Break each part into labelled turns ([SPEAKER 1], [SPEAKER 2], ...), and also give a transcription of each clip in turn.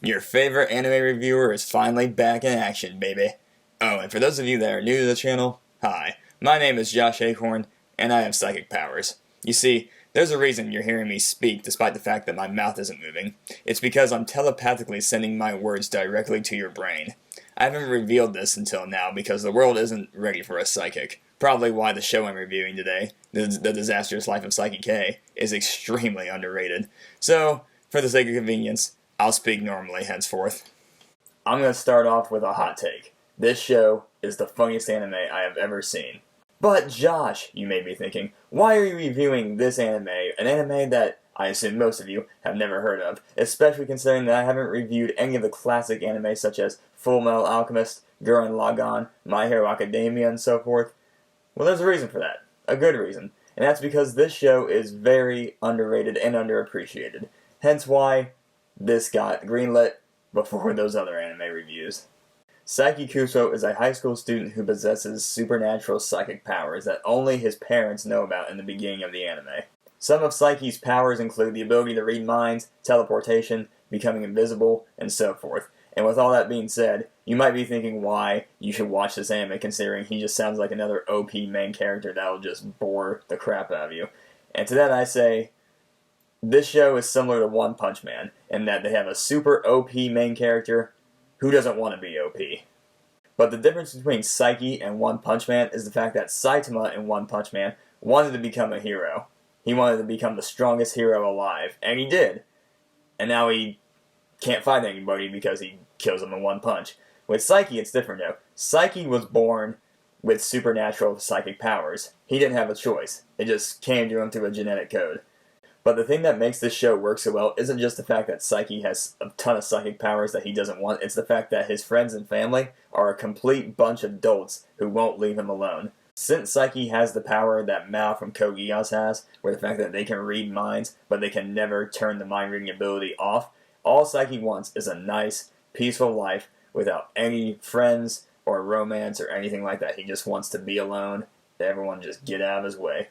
[SPEAKER 1] Your favorite anime reviewer is finally back in action, baby. Oh, and for those of you that are new to the channel, hi. My name is Josh Acorn, and I have psychic powers. You see, there's a reason you're hearing me speak despite the fact that my mouth isn't moving. It's because I'm telepathically sending my words directly to your brain. I haven't revealed this until now because the world isn't ready for a psychic. Probably why the show I'm reviewing today, The Disastrous Life of Saiki K, is extremely underrated. So, for the sake of convenience, I'll speak normally henceforth. I'm going to start off with a hot take. This show is the funniest anime I have ever seen. But Josh, you may be thinking, why are you reviewing this anime, an anime that I assume most of you have never heard of, especially considering that I haven't reviewed any of the classic anime such as Full Metal Alchemist, Gurren Lagann, My Hero Academia, and so forth? Well, there's a reason for that. A good reason. And that's because this show is very underrated and underappreciated. Hence why this got greenlit before those other anime reviews. Saiki Kuso is a high school student who possesses supernatural psychic powers that only his parents know about in the beginning of the anime. Some of Saiki's powers include the ability to read minds, teleportation, becoming invisible, and so forth. And with all that being said, you might be thinking why you should watch this anime considering he just sounds like another OP main character that will just bore the crap out of you. And to that I say, this show is similar to One Punch Man, in that they have a super OP main character who doesn't want to be OP. But the difference between Saiki and One Punch Man is the fact that Saitama in One Punch Man wanted to become a hero. He wanted to become the strongest hero alive, and he did. And now he can't fight anybody because he kills them in one punch. With Saiki, it's different though. Saiki was born with supernatural psychic powers. He didn't have a choice. It just came to him through a genetic code. But the thing that makes this show work so well isn't just the fact that Saiki has a ton of psychic powers that he doesn't want, it's the fact that his friends and family are a complete bunch of dolts who won't leave him alone. Since Saiki has the power that Mao from Code Geass has, where the fact that they can read minds, but they can never turn the mind-reading ability off, all Saiki wants is a nice, peaceful life without any friends or romance or anything like that. He just wants to be alone, everyone just get out of his way.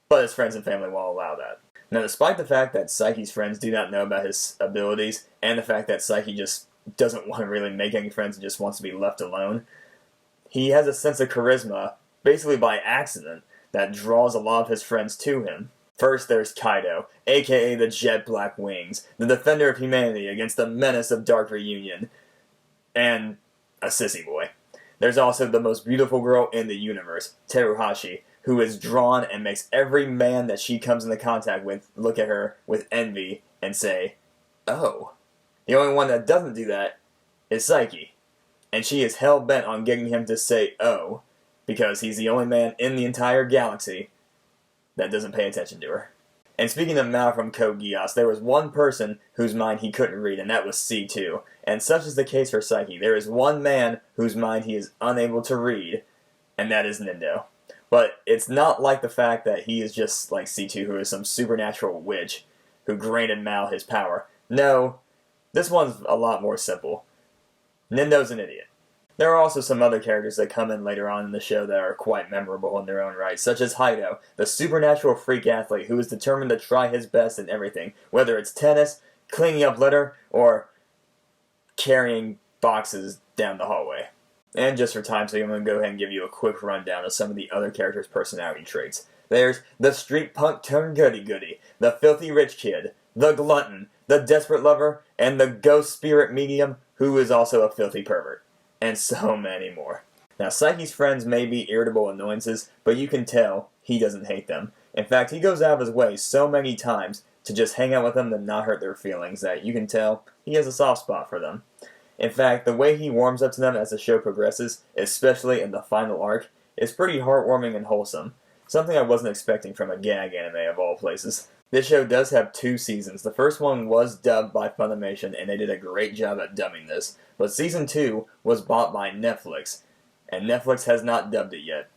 [SPEAKER 1] But his friends and family won't allow that. Now, despite the fact that Saiki's friends do not know about his abilities, and the fact that Saiki just doesn't want to really make any friends and just wants to be left alone, he has a sense of charisma, basically by accident, that draws a lot of his friends to him. First, there's Kaido, aka the Jet Black Wings, the defender of humanity against the menace of Dark Reunion, and a sissy boy. There's also the most beautiful girl in the universe, Teruhashi, who is drawn and makes every man that she comes into contact with look at her with envy and say, oh. The only one that doesn't do that is Saiki, and she is hell-bent on getting him to say oh, because he's the only man in the entire galaxy that doesn't pay attention to her. And speaking of Mao from Code Geass, there was one person whose mind he couldn't read, and that was C2. And such is the case for Saiki. There is one man whose mind he is unable to read, and that is Nindo. But it's not like the fact that he is just like C2, who is some supernatural witch who granted Mao his power. No, this one's a lot more simple. Nindo's an idiot. There are also some other characters that come in later on in the show that are quite memorable in their own right, such as Haido, the supernatural freak athlete who is determined to try his best in everything, whether it's tennis, cleaning up litter, or carrying boxes down the hallway. And just for time's sake, I'm going to go ahead and give you a quick rundown of some of the other characters' personality traits. There's the street punk turned goody-goody, the filthy rich kid, the glutton, the desperate lover, and the ghost spirit medium who is also a filthy pervert. And so many more. Now, Saiki's friends may be irritable annoyances, but you can tell he doesn't hate them. In fact, he goes out of his way so many times to just hang out with them and not hurt their feelings that you can tell he has a soft spot for them. In fact, the way he warms up to them as the show progresses, especially in the final arc, is pretty heartwarming and wholesome. Something I wasn't expecting from a gag anime of all places. This show does have 2 seasons. The first one was dubbed by Funimation, and they did a great job at dubbing this. But Season 2 was bought by Netflix, and Netflix has not dubbed it yet.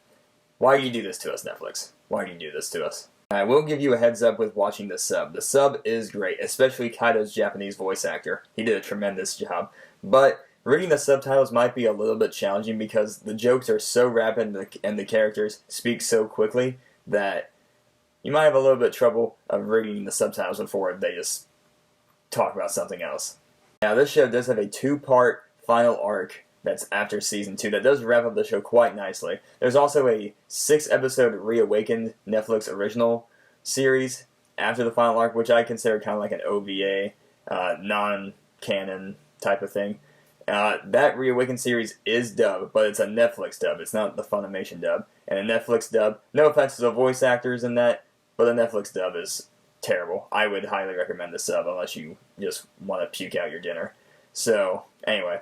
[SPEAKER 1] Why do you do this to us, Netflix? Why do you do this to us? I will give you a heads up with watching the sub. The sub is great, especially Kaido's Japanese voice actor. He did a tremendous job. But reading the subtitles might be a little bit challenging because the jokes are so rapid and the characters speak so quickly that you might have a little bit of trouble of reading the subtitles before they just talk about something else. Now, this show does have a 2-part final arc that's after season 2 that does wrap up the show quite nicely. There's also a 6-episode Reawakened Netflix original series after the final arc, which I consider kind of like an OVA, non-canon type of thing. That Reawakened series is dubbed, but it's a Netflix dub. It's not the Funimation dub. And a Netflix dub, no offense to the voice actors in that, but the Netflix dub is terrible. I would highly recommend the sub unless you just want to puke out your dinner. So, anyway,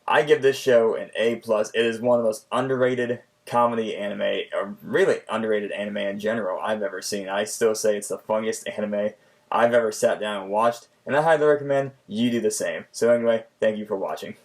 [SPEAKER 1] I give this show an A+. It is one of the most underrated comedy anime, or really underrated anime in general, I've ever seen. I still say it's the funniest anime I've ever sat down and watched, and I highly recommend you do the same. So anyway, thank you for watching.